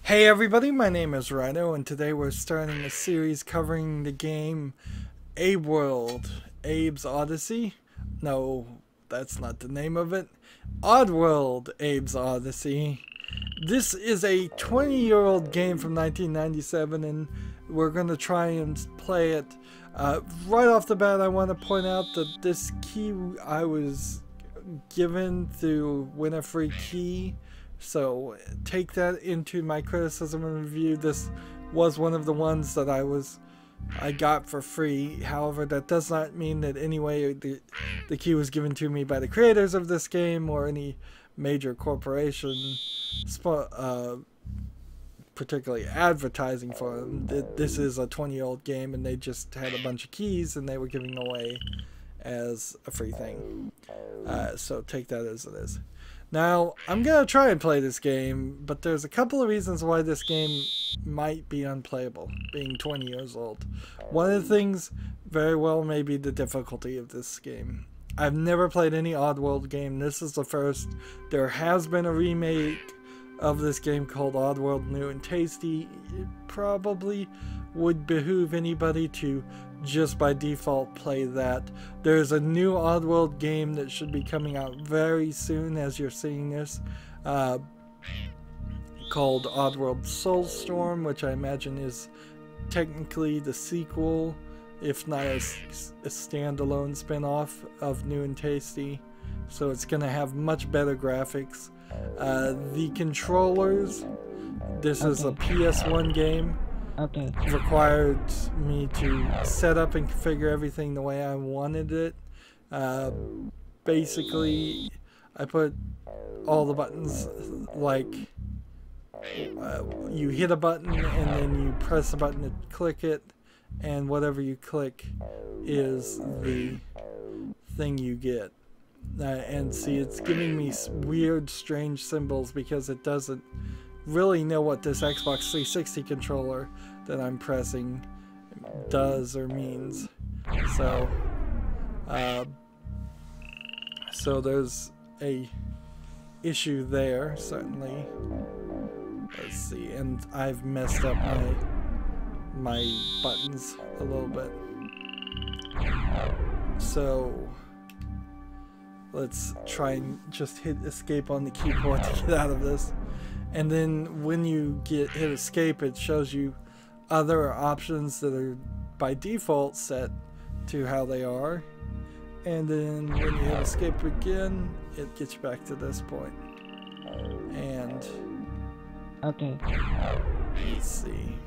Hey everybody, my name is Rydo, and today we're starting a series covering the game Oddworld, Abe's Oddysee. No, that's not the name of it. Oddworld, Abe's Oddysee. This is a 20-year-old game from 1997, and we're going to try and play it. Right off the bat, I want to point out that this key I was given to win a free key. So take that into my criticism and review. This was one of the ones that I got for free. However, that does not mean that anyway the key was given to me by the creators of this game or any major corporation, particularly advertising for them. This is a 20-year-old game, and they just had a bunch of keys and they were giving away as a free thing. So take that as it is. Now, I'm going to try and play this game, but there's a couple of reasons why this game might be unplayable, being 20 years old. One of the things very well may be the difficulty of this game. I've never played any Oddworld game. This is the first. There has been a remake of this game called Oddworld New and Tasty. It probably would behoove anybody to just by default play that. There's a new Oddworld game that should be coming out very soon as you're seeing this, called Oddworld Soulstorm, which I imagine is technically the sequel, if not a standalone spin-off of New and Tasty. So it's going to have much better graphics. The controllers, this is a PS1 game. Required me to set up and configure everything the way I wanted it. Basically, I put all the buttons like you hit a button and then you press a button to click it, and whatever you click is the thing you get. And see, it's giving me weird, strange symbols because it doesn't really know what this Xbox 360 controller that I'm pressing does or means. So there's a issue there, certainly. Let's see, and I've messed up my buttons a little bit. So let's try and just hit escape on the keyboard to get out of this. And then when you hit escape, it shows you other options that are by default set to how they are. And then when you hit escape again, it gets you back to this point. And let's see.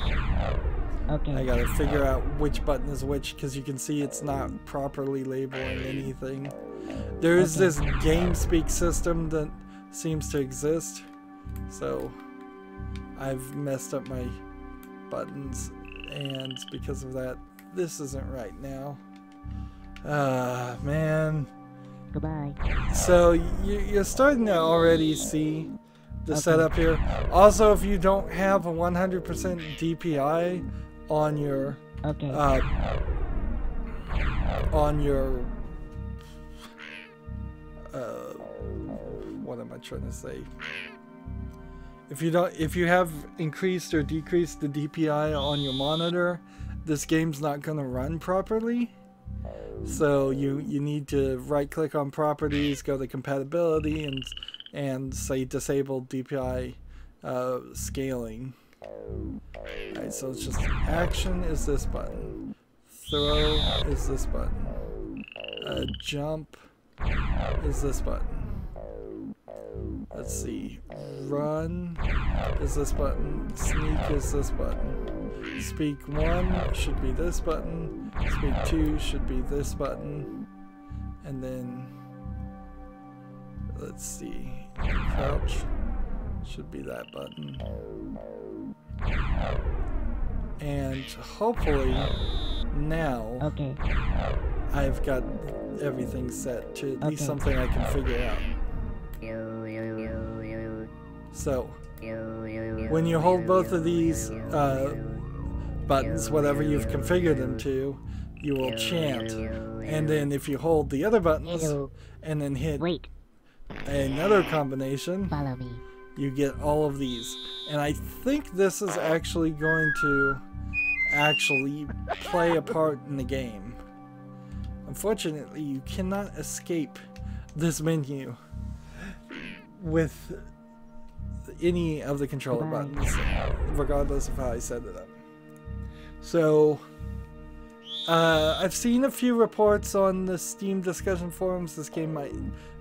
I gotta figure out which button is which, because you can see it's not properly labeling anything. There is this game speak system that seems to exist. So I've messed up my buttons, and because of that, this isn't right now. Man. Goodbye. So you're starting to already see the setup here. Also, if you don't have a 100% DPI on your what am I trying to say? If you have increased or decreased the DPI on your monitor, this game's not going to run properly. So you need to right click on properties, go to compatibility, and say disable DPI scaling. Alright, so it's just action is this button, throw is this button, jump is this button. Let's see, run is this button, sneak is this button, speak 1 should be this button, speak 2 should be this button, and then let's see, crouch should be that button. And hopefully now I've got everything set to at least something I can figure out. So when you hold both of these buttons, whatever you've configured them to, you will chant. And then if you hold the other buttons and then hit another combination, Follow me. you get all of these. And I think this is actually going to play a part in the game. Unfortunately, you cannot escape this menu with any of the controller buttons, regardless of how I set it up. So, I've seen a few reports on the Steam discussion forums. This game might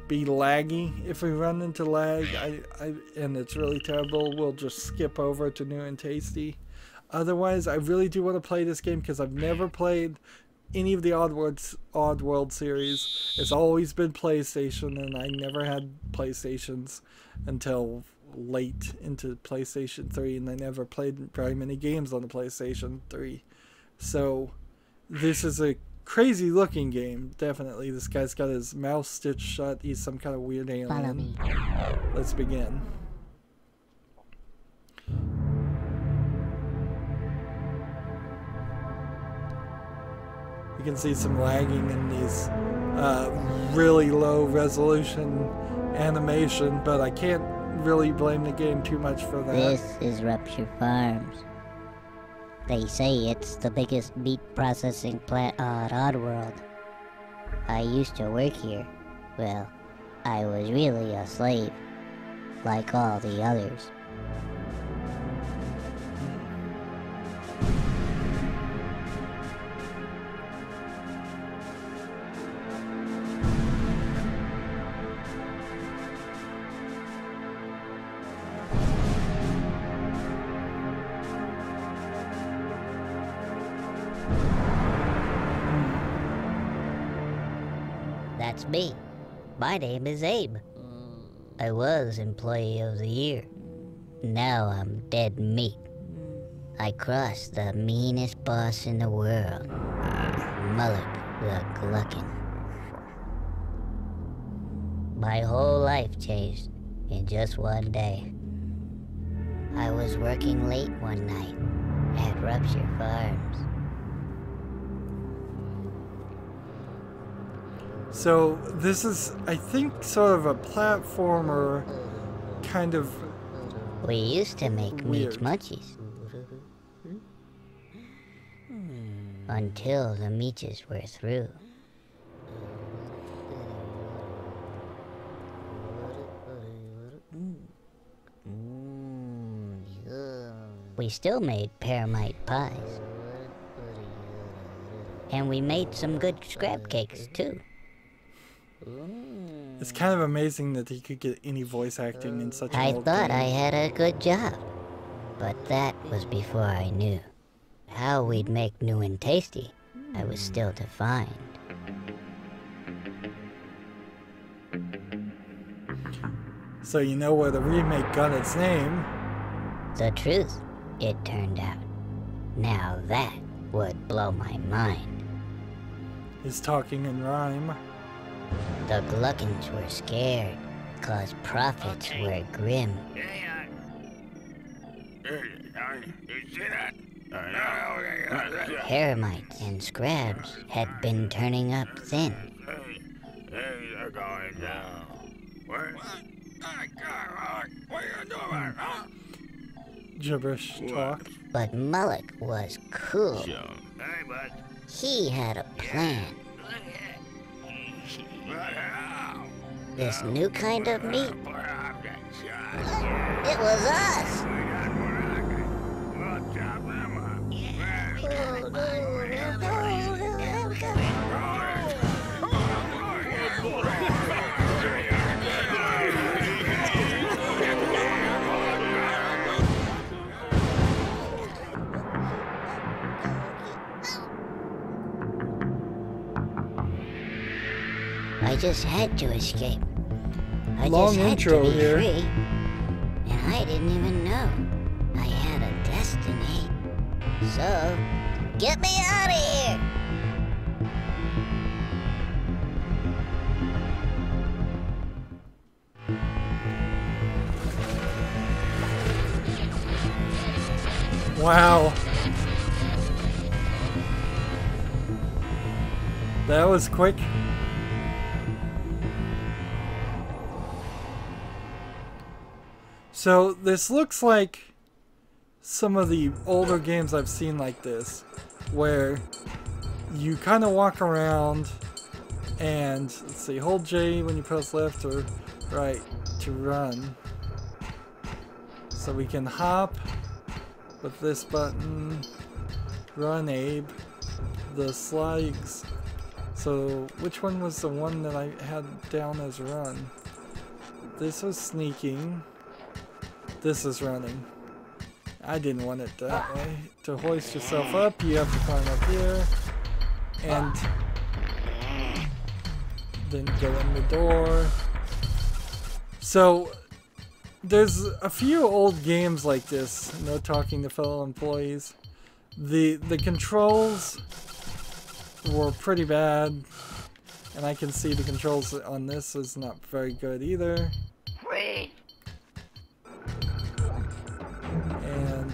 be laggy. If we run into lag, and it's really terrible, we'll just skip over to New and Tasty. Otherwise, I really do want to play this game because I've never played any of the Oddworld series. It's always been PlayStation, and I never had PlayStations until late into PlayStation 3, and I never played very many games on the PlayStation 3. So this is a crazy looking game, definitely. This guy's got his mouth stitched shut. He's some kind of weird alien. Let's begin. You can see some lagging in these really low resolution animation, but I can't really blame the game too much for that. This is RuptureFarms. They say it's the biggest meat processing plant on Oddworld. I used to work here. Well, I was really a slave, like all the others. That's me. My name is Abe. I was Employee of the Year. Now I'm dead meat. I crossed the meanest boss in the world, Molluck the Glukkon. My whole life changed in just one day. I was working late one night at RuptureFarms. So this is, I think, sort of a platformer kind of. We used to make meat munchies. Until the meaches were through. We still made paramite pies. And we made some good scrap cakes too. It's kind of amazing that he could get any voice acting in such an I old thought game. I had a good job, but that was before I knew. How we'd make new and tasty, I was still to find. So you know where the remake got its name. The truth, it turned out. Now that would blow my mind. Is talking in rhyme. The Glukkons were scared, 'cause profits were grim. Paramites and scrabs had been turning up thin. Gibberish talk. But Molluck was cool. He had a plan. This new kind of meat. It was us! I just had to escape. I Long just had intro to be here. free. And I didn't even know I had a destiny. So, get me out of here! Wow. That was quick. So this looks like some of the older games I've seen like this, where you kind of walk around and, let's see, hold J when you press left or right to run. So we can hop with this button, run Abe, the slides. So which one was the one that I had down as run? This was sneaking. This is running. I didn't want it that way. To hoist yourself up, you have to climb up here. And then go in the door. So there's a few old games like this. No talking to fellow employees. The controls were pretty bad. And I can see the controls on this is not very good either. And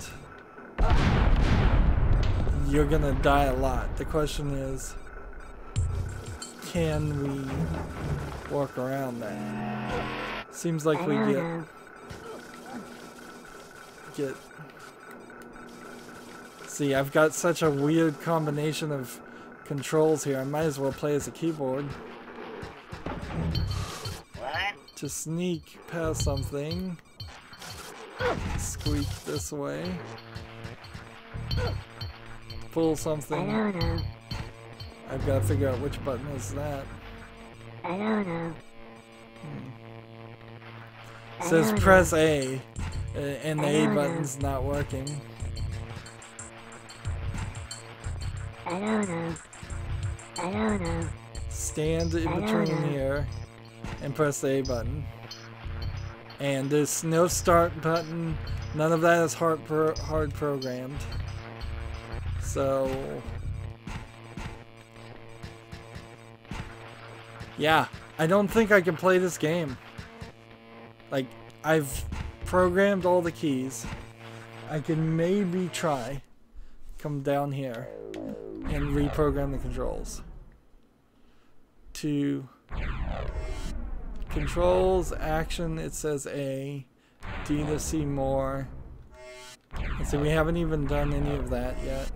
you're gonna die a lot. The question is, can we work around that? Seems like we get. See, I've got such a weird combination of controls here. I might as well play as a keyboard. To sneak past something. Squeak this way. Pull something. I've got to figure out which button is that. It says press A, and the A button's not working. Stand in between here and press the A button. And there's no start button. None of that is hard programmed. So yeah, I don't think I can play this game. Like, I've programmed all the keys. I can maybe try come down here and reprogram the controls. To controls, action, it says A. D to see more. And so we haven't even done any of that yet.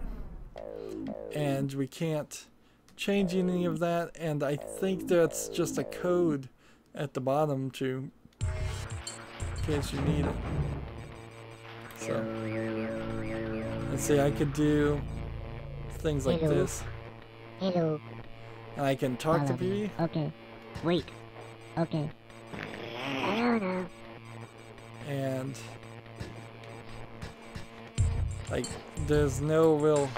And we can't change any of that. And I think that's just a code at the bottom to, in case you need it. So let's see, I could do things like this. Hello. And I can talk to people. Okay. Wait. Okay. And like, there's no real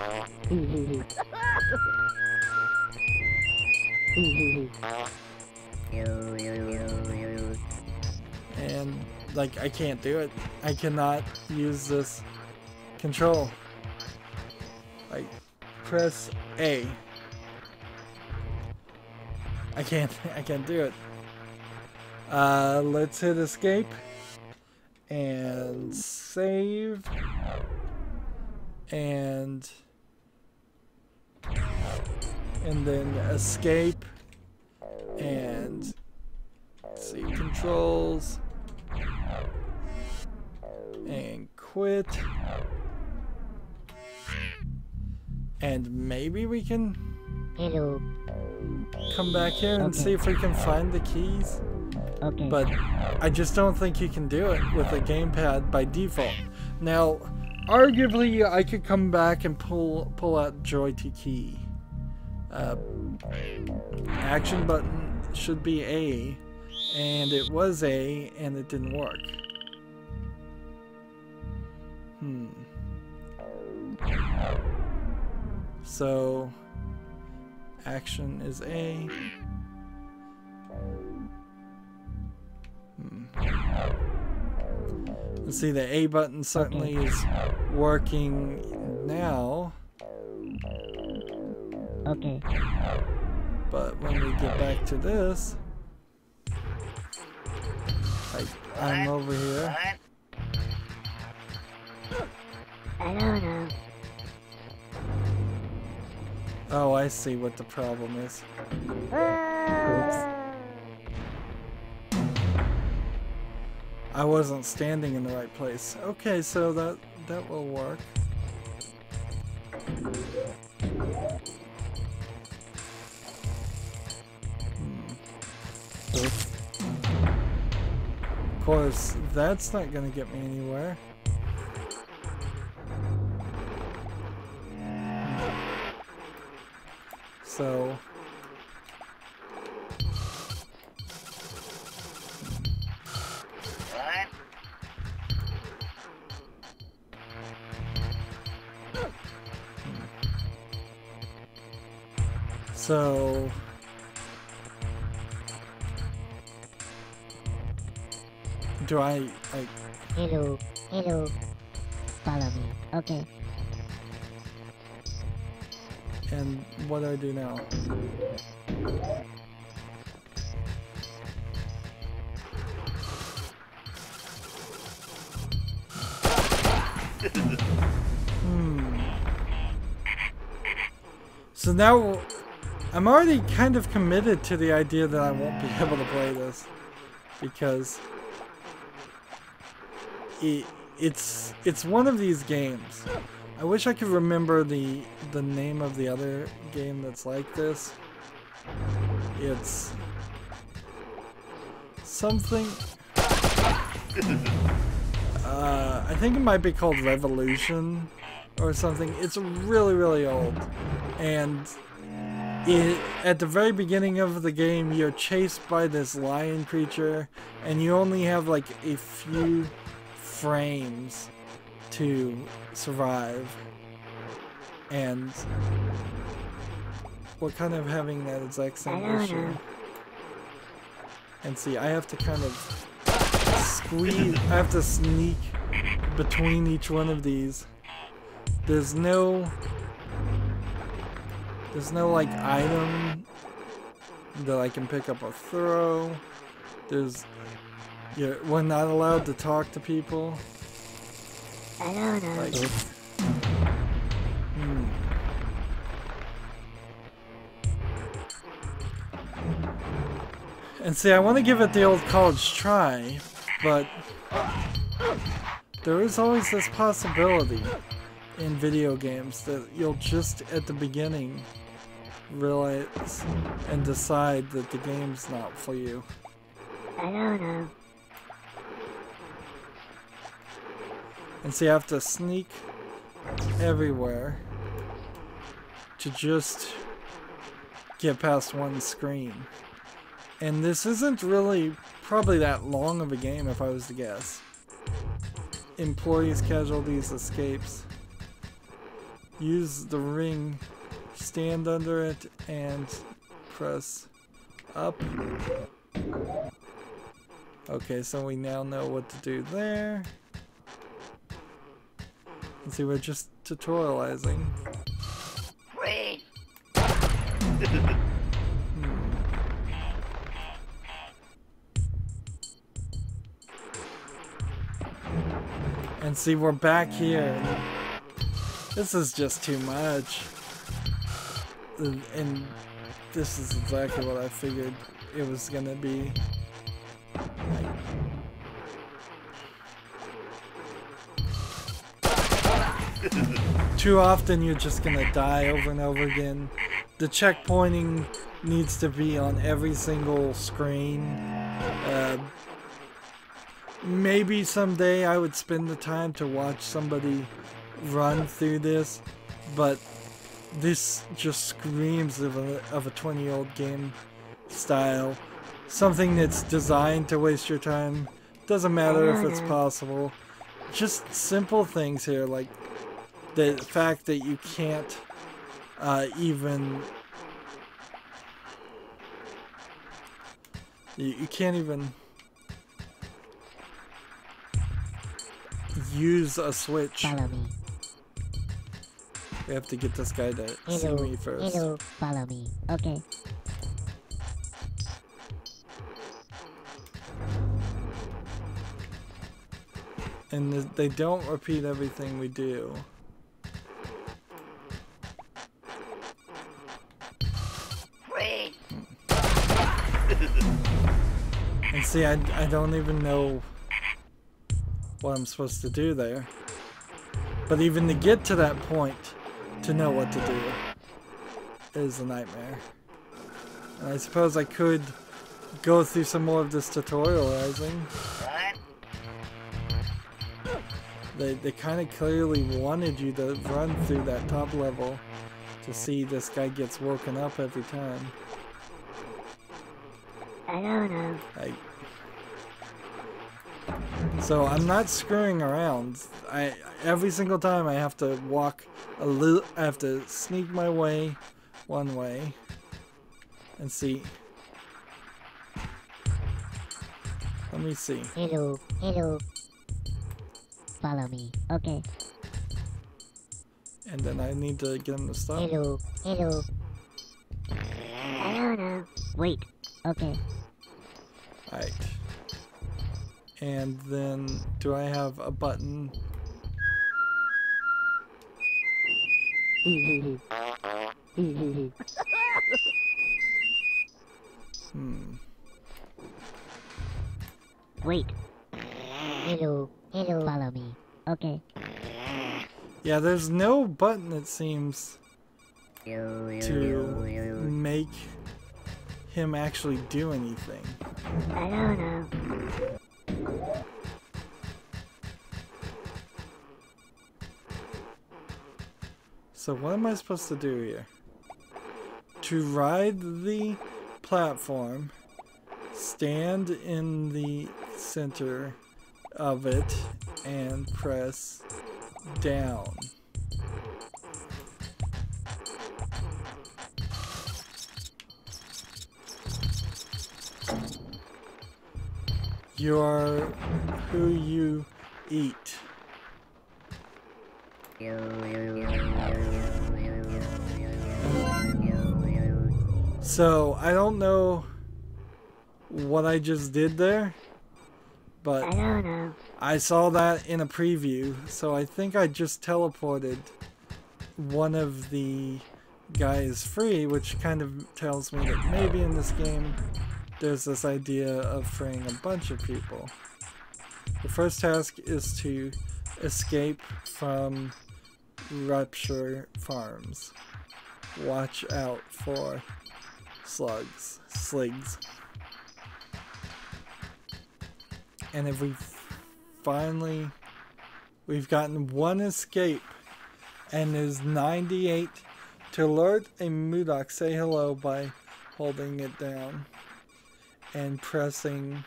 and like, I can't do it. I cannot use this control. Like, press A. I can't do it. Let's hit escape and save and then escape and let's see, controls and quit, and maybe we can come back here and see if we can find the keys. Okay. But I just don't think you can do it with a gamepad by default. Now, arguably, I could come back and pull out joy to key. Action button should be A, and it was A, and it didn't work. So, action is A. Let's see, the A button certainly is working now. Okay. But when we get back to this, like, I'm over here. Oh, I see what the problem is. Oops. I wasn't standing in the right place. Okay, so that will work. Of course, that's not gonna get me anywhere. So do I like Hello, hello. Follow me. Okay. and what do I do now? So now I'm already kind of committed to the idea that I won't be able to play this because it's one of these games. I wish I could remember the name of the other game that's like this. It's something. I think it might be called Revolution or something. It's really, really old, and at the very beginning of the game, you're chased by this lion creature, and you only have like a few frames to survive. And we're kind of having that exact same issue. And see, I have to kind of squeeze, I have to sneak between each one of these. There's no like item that I can pick up or throw. We're not allowed to talk to people. I don't know. Like, And see, I want to give it the old college try, but there is always this possibility in video games that you'll just at the beginning realize and decide that the game's not for you. I don't know. And see, I have to sneak everywhere to just get past one screen. And this isn't really probably that long of a game if I was to guess. Employees, casualties, escapes. Use the ring, stand under it, and press up. Okay, so we now know what to do there. Let's see, we're just tutorializing. Wait. And see, we're back here. This is just too much. And this is exactly what I figured it was gonna be. Too often you're just gonna die over and over again. The checkpointing needs to be on every single screen. Maybe someday I would spend the time to watch somebody run through this, but this just screams of a 20-year-old game style. Something that's designed to waste your time. Doesn't matter if it's possible. Just simple things here, like the fact that you can't you can't even use a switch. Follow me. We have to get this guy to see me first. Hello, follow me. Okay. And they don't repeat everything we do. Wait. And see, I don't even know what I'm supposed to do there. But even to get to that point, to know what to do, is a nightmare. And I suppose I could go through some more of this tutorializing. They kind of clearly wanted you to run through that top level to see this guy gets woken up every time. I don't know. So I'm not screwing around. Every single time I have to walk a little. I have to sneak my way one way and see. Let me see. Hello, hello. Follow me. Okay. And then I need to get him to stop. Hello, hello. I don't know. Wait. Okay. Alright. And then, do I have a button? Wait. Hello, hello. Follow me. Okay. Yeah, there's no button, it seems, to make him actually do anything. I don't know. So what am I supposed to do here? To ride the platform, stand in the center of it, and press down. You are who you eat. So, I don't know what I just did there, but I don't know. I saw that in a preview, so I think I just teleported one of the guys free, which kind of tells me that maybe in this game there's this idea of freeing a bunch of people. The first task is to escape from RuptureFarms. Watch out for sligs. And if we've gotten one escape, and there's 98 to alert a Mudok. Say hello by holding it down and pressing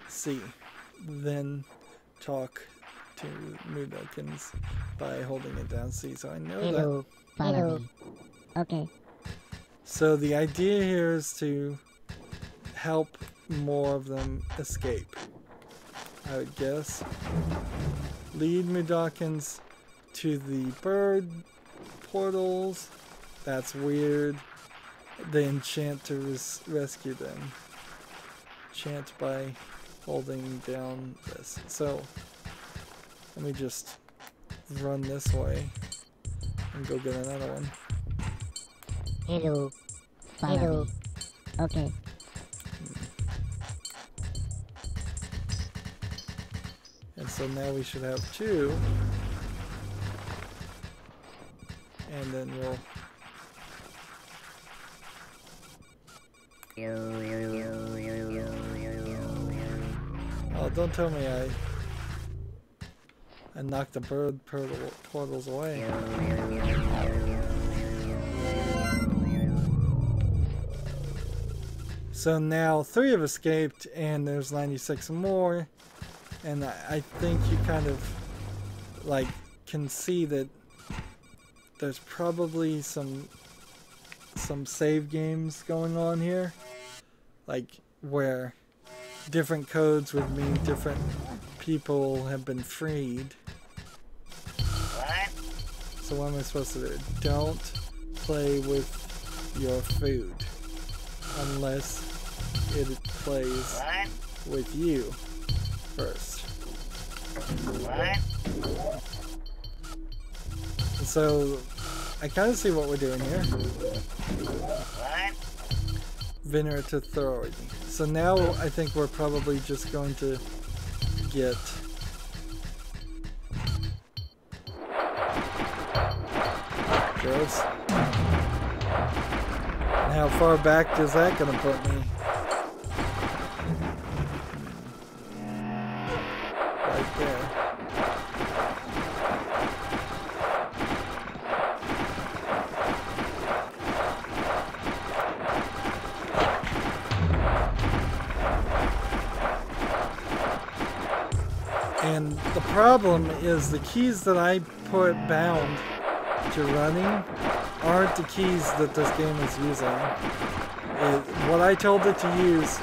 C. Then talk to Mudokons by holding it down C. So I know Hello. that. Follow me. Okay. So the idea here is to help more of them escape, I would guess. Lead Mudokons to the bird portals. That's weird. They enchant to rescue them. Enchant by holding down this. So let me just run this way and go get another one. Hello. Follow me. Okay. And so now we should have 2. And then we'll... Oh, don't tell me I knocked the bird portals away. So now 3 have escaped, and there's 96 more. And I think you kind of like can see that there's probably some save games going on here, like where different codes would mean different people have been freed. So what am I supposed to do? Don't play with your food unless it plays with you first. So I kind of see what we're doing here. Venerator. So now I think we're probably just going to get gross. And how far back is that gonna put me? Right there. And the problem is the keys that I put bound to running aren't the keys that this game is using. What I told it to use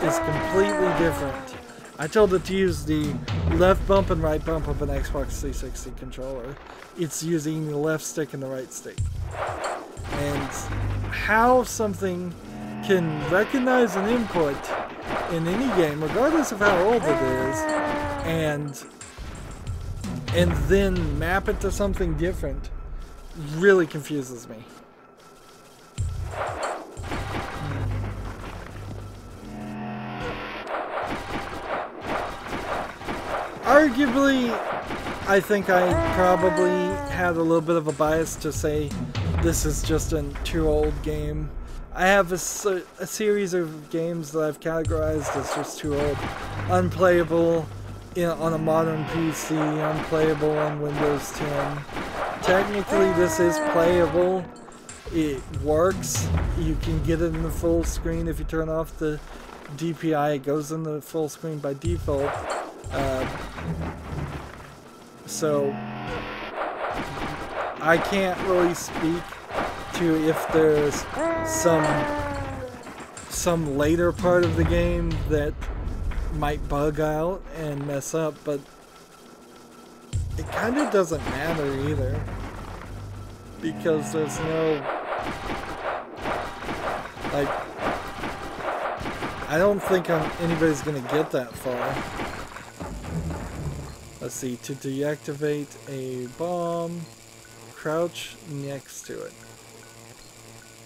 is completely different. I told it to use the left bump and right bump of an Xbox 360 controller. It's using the left stick and the right stick. And how something can recognize an input in any game, regardless of how old it is, and then map it to something different, really confuses me. Arguably, I think I probably had a little bit of a bias to say this is just a too old game. I have a series of games that I've categorized as just too old. Unplayable on a modern PC, unplayable on Windows 10. Technically this is playable. It works. You can get it in the full screen if you turn off the DPI. It goes in the full screen by default. So I can't really speak to if there's some later part of the game that might bug out and mess up, but it kind of doesn't matter either, because there's no, like, I don't think anybody's gonna get that far. Let's see, to deactivate a bomb, crouch next to it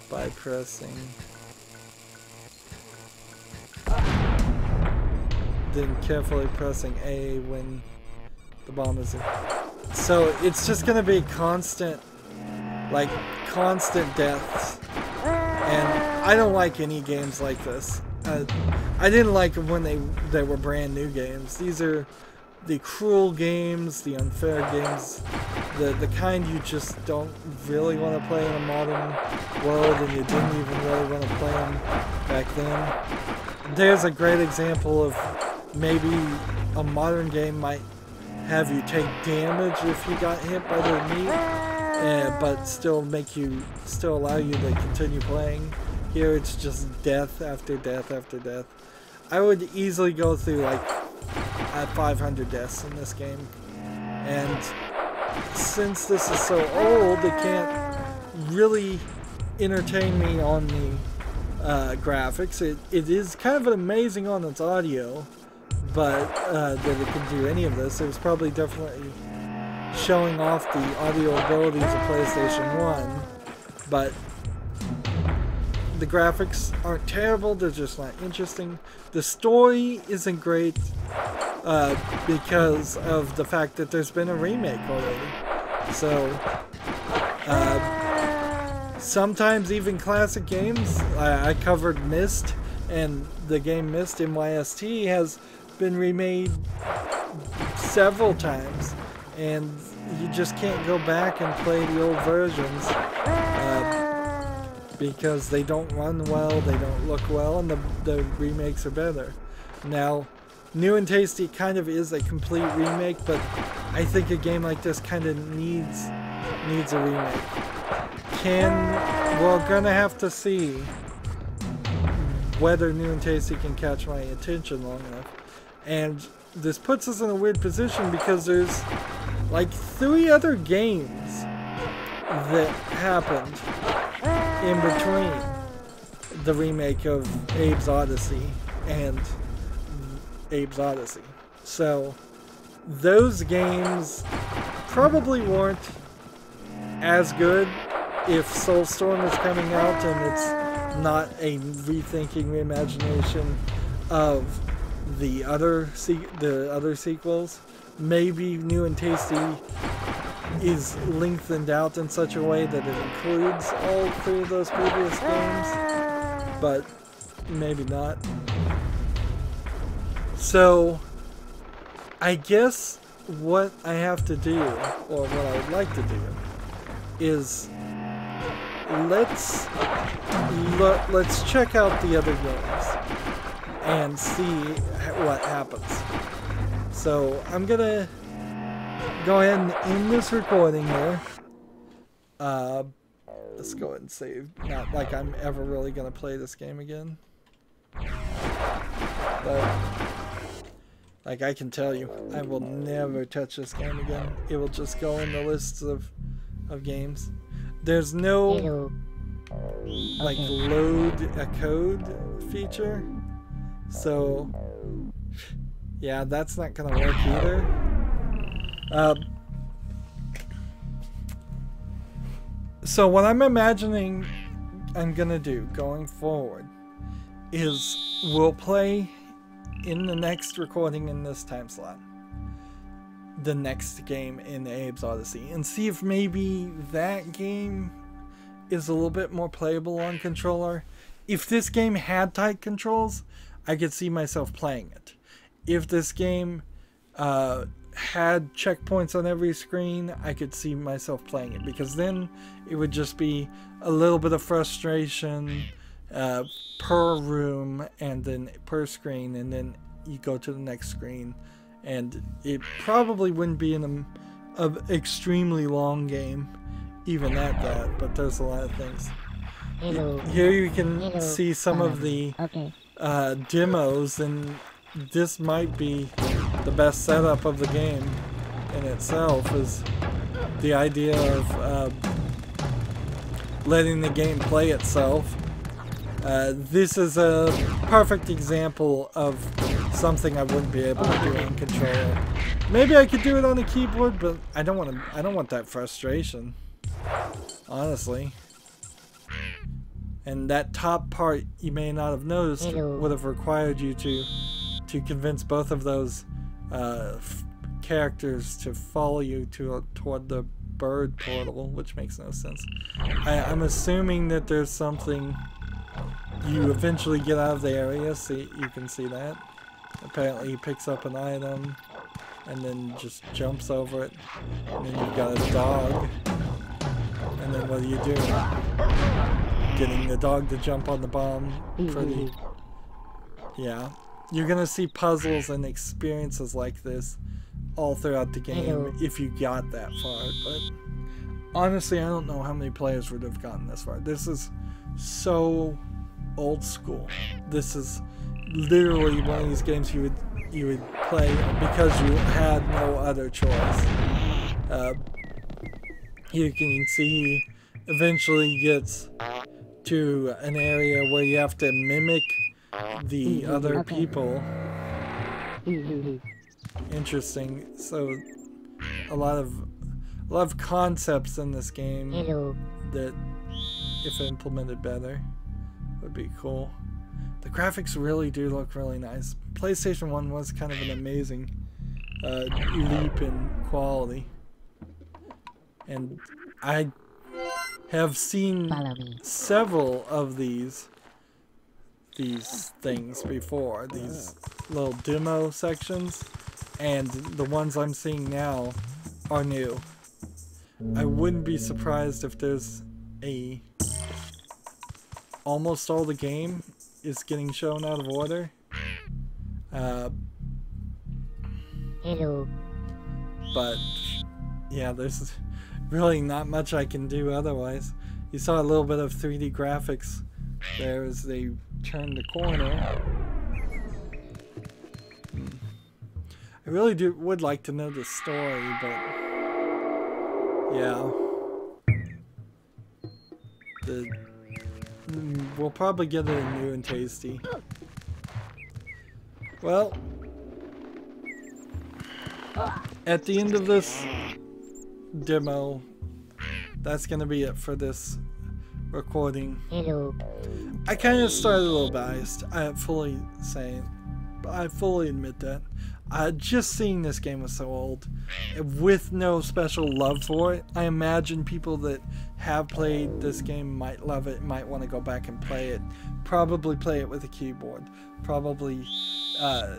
by pressing, then carefully pressing A when the bomb is in. So it's just gonna be constant deaths, and I don't like any games like this. I didn't like them when they were brand new games. These are the cruel games, the unfair games, the kind you just don't really want to play in a modern world, and you didn't even really want to play them back then. There's a great example of maybe a modern game might have you take damage if you got hit by their meat, but still allow you to continue playing. Here it's just death after death after death. I would easily go through like 500 deaths in this game, and since this is so old, it can't really entertain me on the graphics. It is kind of amazing on its audio, but that it can do any of this. It was probably definitely showing off the audio abilities of PlayStation 1, but the graphics aren't terrible, they're just not interesting. The story isn't great because of the fact that there's been a remake already. So, sometimes even classic games, I covered Myst, and the game Myst, MYST, has been remade several times, and you just can't go back and play the old versions because they don't run well, they don't look well, and the remakes are better. Now, New and Tasty kind of is a complete remake, but I think a game like this kind of needs a remake. We're gonna have to see whether New and Tasty can catch my attention long enough. And this puts us in a weird position because there's like 3 other games that happened in between the remake of Abe's Oddysee and Abe's Oddysee. So those games probably weren't as good if Soulstorm is coming out and it's not a rethinking, reimagination of the other sequels. Maybe New and Tasty is lengthened out in such a way that it includes all 3 of those previous games, but maybe not. So I guess what I have to do, or what I would like to do, is let's check out the other games and see what happens. So I'm gonna go ahead and end this recording here. Let's go ahead and save. Not like I'm ever really gonna play this game again, but like I can tell you, I will never touch this game again. It will just go in the lists of games. There's no like load a code feature, so yeah, that's not gonna work either. So what I'm imagining I'm gonna do going forward is we'll play in the next recording in this time slot the next game in Abe's Oddysee and see if maybe that game is a little bit more playable on controller. If this game had tight controls, I could see myself playing it. If this game had checkpoints on every screen, I could see myself playing it, because then it would just be a little bit of frustration per room and then per screen, and then you go to the next screen, and it probably wouldn't be an extremely long game even at that, but there's a lot of things. Here you can see some of the demos, and this might be the best setup of the game in itself, is the idea of letting the game play itself. This is a perfect example of something I wouldn't be able to do in controller. Maybe I could do it on a keyboard, but I don't want that frustration, honestly. And that top part, you may not have noticed, would have required you to convince both of those characters to follow you toward the bird portal, which makes no sense. I'm assuming that there's something you eventually get out of the area, so you can see that. Apparently he picks up an item and then just jumps over it, and then you've got a dog, and then what are you doing? Getting the dog to jump on the bomb for the... Yeah. You're gonna see puzzles and experiences like this all throughout the game if you got that far, but honestly I don't know how many players would have gotten this far. This is so old school. This is literally one of these games you would play because you had no other choice. You can see eventually gets to an area where you have to mimic the other people. Interesting. So a lot of concepts in this game that, if implemented better, would be cool. The graphics really do look really nice. PlayStation 1 was kind of an amazing leap in quality, and I have seen several of these things before, these little demo sections, and the ones I'm seeing now are new. I wouldn't be surprised if there's almost all the game is getting shown out of order. But yeah, there's really not much I can do otherwise. You saw a little bit of 3D graphics there as they turned the corner. I really would like to know the story, but yeah, we'll probably get it new and tasty. Well, at the end of this demo, that's gonna be it for this recording. I kind of started a little biased. I fully admit that. Just seeing this game was so old, with no special love for it. I imagine people that have played this game might love it, might want to go back and play it. Probably play it with a keyboard. Probably a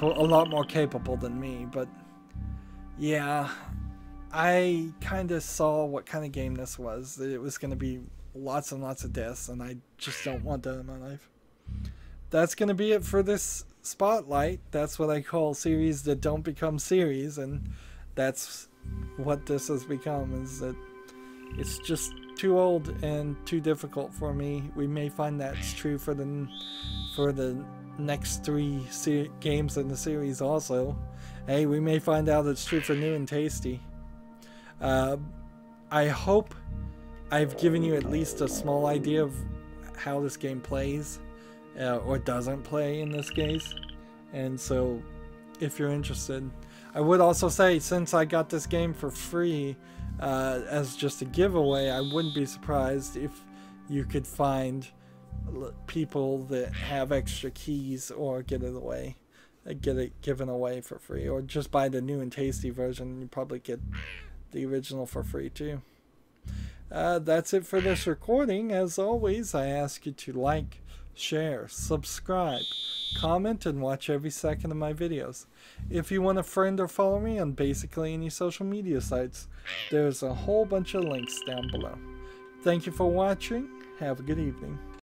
lot more capable than me. But yeah, I kind of saw what kind of game this was. That it was going to be lots and lots of deaths, and I just don't want that in my life. That's going to be it for this spotlight. That's what I call series that don't become series, and that's what this has become, is that it's just too old and too difficult for me. We may find that's true for the next 3 games in the series also. Hey, we may find out it's true for New and Tasty. I hope I've given you at least a small idea of how this game plays, or doesn't play in this case. And so if you're interested, I would also say, since I got this game for free as just a giveaway, I wouldn't be surprised if you could find people that have extra keys or get it given away for free, or just buy the New and Tasty version. You probably get the original for free too. That's it for this recording. As always, I ask you to like, share, subscribe, comment, and watch every second of my videos. If you want to friend or follow me on basically any social media sites, there's a whole bunch of links down below. Thank you for watching. Have a good evening.